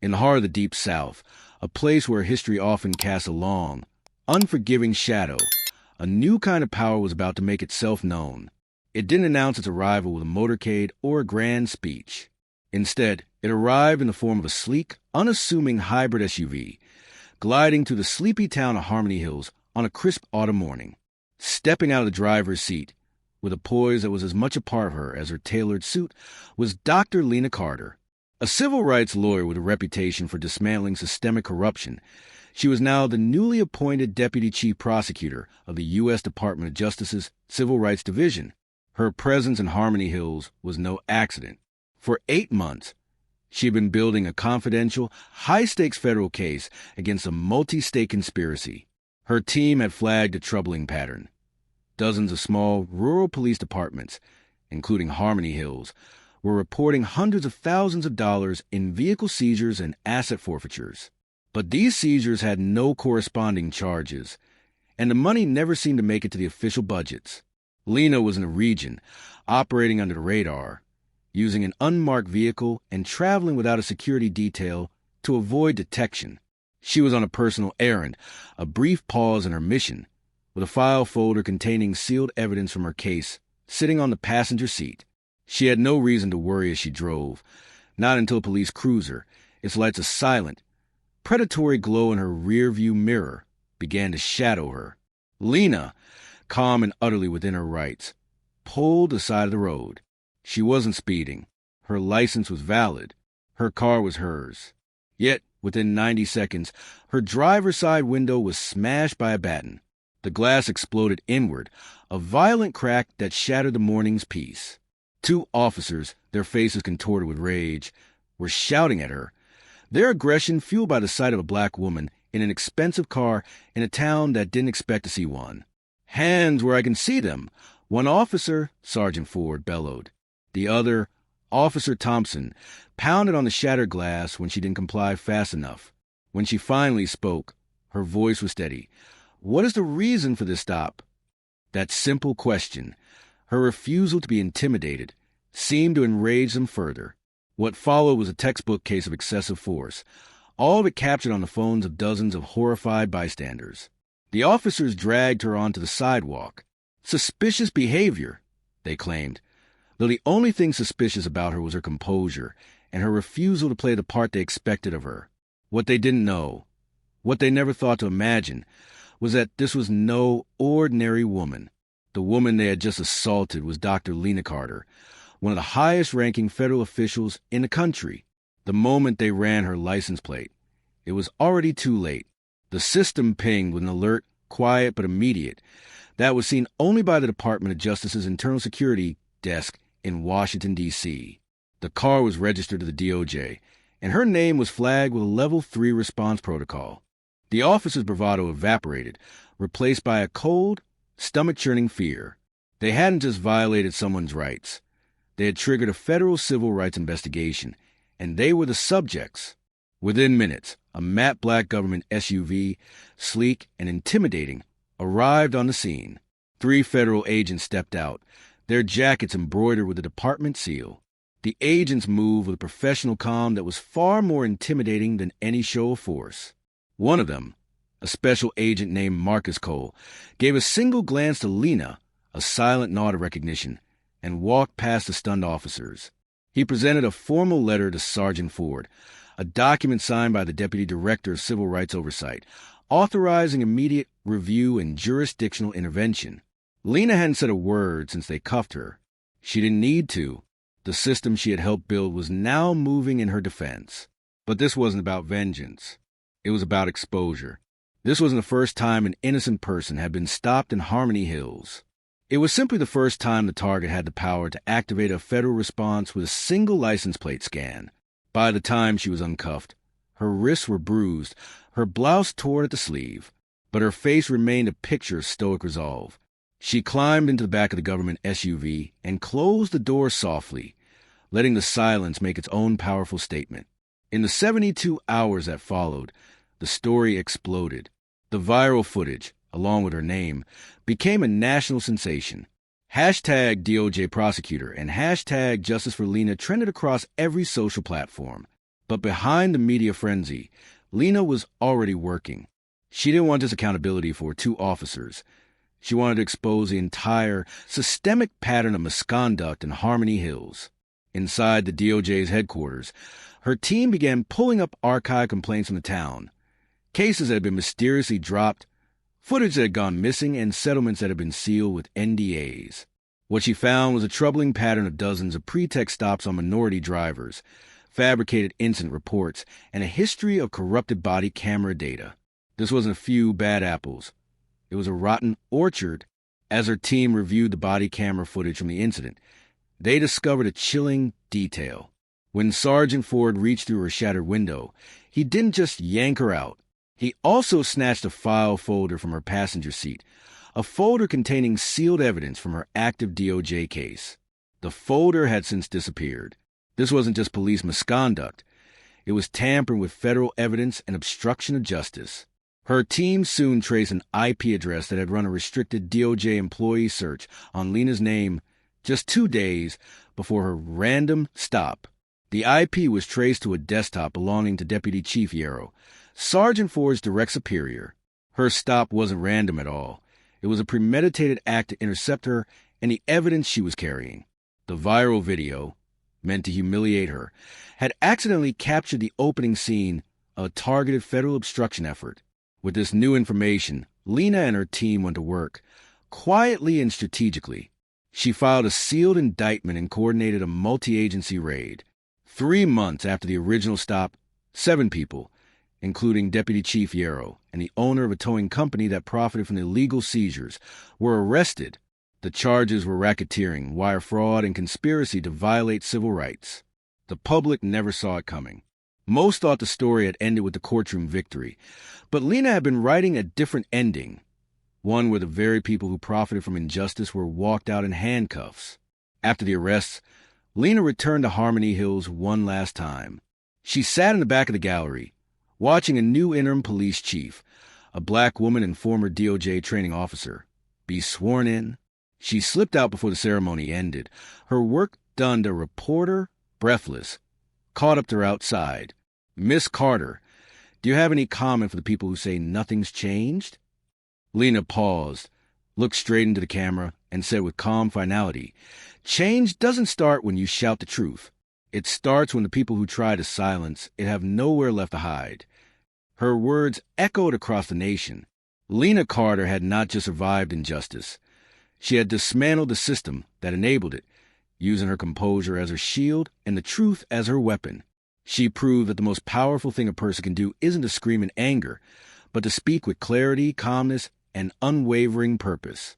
In the heart of the Deep South, a place where history often casts a long, unforgiving shadow, a new kind of power was about to make itself known. It didn't announce its arrival with a motorcade or a grand speech. Instead, it arrived in the form of a sleek, unassuming hybrid SUV, gliding through the sleepy town of Harmony Hills on a crisp autumn morning. Stepping out of the driver's seat, with a poise that was as much a part of her as her tailored suit, was Dr. Lena Carter. A civil rights lawyer with a reputation for dismantling systemic corruption, she was now the newly appointed Deputy Chief Prosecutor of the U.S. Department of Justice's Civil Rights Division. Her presence in Harmony Hills was no accident. For 8 months, she had been building a confidential, high-stakes federal case against a multi-state conspiracy. Her team had flagged a troubling pattern. Dozens of small, rural police departments, including Harmony Hills, were reporting hundreds of thousands of dollars in vehicle seizures and asset forfeitures. But these seizures had no corresponding charges, and the money never seemed to make it to the official budgets. Lena was in a region, operating under the radar, using an unmarked vehicle and traveling without a security detail to avoid detection. She was on a personal errand, a brief pause in her mission, with a file folder containing sealed evidence from her case sitting on the passenger seat. She had no reason to worry as she drove, not until a police cruiser, its lights a silent, predatory glow in her rearview mirror, began to shadow her. Lena, calm and utterly within her rights, pulled aside of the road. She wasn't speeding. Her license was valid. Her car was hers. Yet, within 90 seconds, her driver's side window was smashed by a baton. The glass exploded inward, a violent crack that shattered the morning's peace. 2 officers, their faces contorted with rage, were shouting at her, their aggression fueled by the sight of a black woman in an expensive car in a town that didn't expect to see one. "Hands where I can see them," one officer, Sergeant Ford, bellowed. The other, Officer Thompson, pounded on the shattered glass when she didn't comply fast enough. When she finally spoke, her voice was steady. "What is the reason for this stop?" That simple question, her refusal to be intimidated, seemed to enrage them further. What followed was a textbook case of excessive force, all of it captured on the phones of dozens of horrified bystanders. The officers dragged her onto the sidewalk. "Suspicious behavior," they claimed, though the only thing suspicious about her was her composure and her refusal to play the part they expected of her. What they didn't know, what they never thought to imagine, was that this was no ordinary woman. The woman they had just assaulted was Dr. Lena Carter, one of the highest-ranking federal officials in the country. The moment they ran her license plate, it was already too late. The system pinged with an alert, quiet but immediate, that was seen only by the Department of Justice's Internal Security desk in Washington, D.C. The car was registered to the DOJ, and her name was flagged with a Level 3 response protocol. The officer's bravado evaporated, replaced by a cold, stomach-churning fear. They hadn't just violated someone's rights. They had triggered a federal civil rights investigation, and they were the subjects. Within minutes, a matte black government SUV, sleek and intimidating, arrived on the scene. 3 federal agents stepped out, their jackets embroidered with the department seal. The agents moved with a professional calm that was far more intimidating than any show of force. One of them, a special agent named Marcus Cole, gave a single glance to Lena, a silent nod of recognition, and walked past the stunned officers. He presented a formal letter to Sergeant Ford, a document signed by the Deputy Director of Civil Rights Oversight, authorizing immediate review and jurisdictional intervention. Lena hadn't said a word since they cuffed her. She didn't need to. The system she had helped build was now moving in her defense. But this wasn't about vengeance. It was about exposure. This wasn't the first time an innocent person had been stopped in Harmony Hills. It was simply the first time the target had the power to activate a federal response with a single license plate scan. By the time she was uncuffed, her wrists were bruised, her blouse torn at the sleeve, but her face remained a picture of stoic resolve. She climbed into the back of the government SUV and closed the door softly, letting the silence make its own powerful statement. In the 72 hours that followed, the story exploded. The viral footage, along with her name, became a national sensation. Hashtag DOJ Prosecutor and hashtag Justice for Lena trended across every social platform. But behind the media frenzy, Lena was already working. She didn't want just accountability for 2 officers. She wanted to expose the entire systemic pattern of misconduct in Harmony Hills. Inside the DOJ's headquarters, her team began pulling up archive complaints from the town. Cases that had been mysteriously dropped, footage that had gone missing, and settlements that had been sealed with NDAs. What she found was a troubling pattern of dozens of pretext stops on minority drivers, fabricated incident reports, and a history of corrupted body camera data. This wasn't a few bad apples. It was a rotten orchard. As her team reviewed the body camera footage from the incident, they discovered a chilling detail. When Sergeant Ford reached through her shattered window, he didn't just yank her out. He also snatched a file folder from her passenger seat, a folder containing sealed evidence from her active DOJ case. The folder had since disappeared. This wasn't just police misconduct. It was tampering with federal evidence and obstruction of justice. Her team soon traced an IP address that had run a restricted DOJ employee search on Lena's name just 2 days before her random stop. The IP was traced to a desktop belonging to Deputy Chief Yarrow, Sergeant Ford's direct superior. Her stop wasn't random at all. It was a premeditated act to intercept her and the evidence she was carrying. The viral video, meant to humiliate her, had accidentally captured the opening scene of a targeted federal obstruction effort. With this new information, Lena and her team went to work, quietly and strategically. She filed a sealed indictment and coordinated a multi-agency raid. 3 months after the original stop, 7 people, including Deputy Chief Yarrow and the owner of a towing company that profited from the illegal seizures, were arrested. The charges were racketeering, wire fraud, and conspiracy to violate civil rights. The public never saw it coming. Most thought the story had ended with the courtroom victory, but Lena had been writing a different ending, one where the very people who profited from injustice were walked out in handcuffs. After the arrests, Lena returned to Harmony Hills one last time. She sat in the back of the gallery, watching a new interim police chief, a black woman and former DOJ training officer, be sworn in. She slipped out before the ceremony ended, her work done to a reporter, breathless, caught up to her outside. "Miss Carter, do you have any comment for the people who say nothing's changed?" Lena paused, looked straight into the camera, and said with calm finality, "Change doesn't start when you shout the truth. It starts when the people who try to silence it have nowhere left to hide." Her words echoed across the nation. Lena Carter had not just survived injustice. She had dismantled the system that enabled it, using her composure as her shield and the truth as her weapon. She proved that the most powerful thing a person can do isn't to scream in anger, but to speak with clarity, calmness, and unwavering purpose.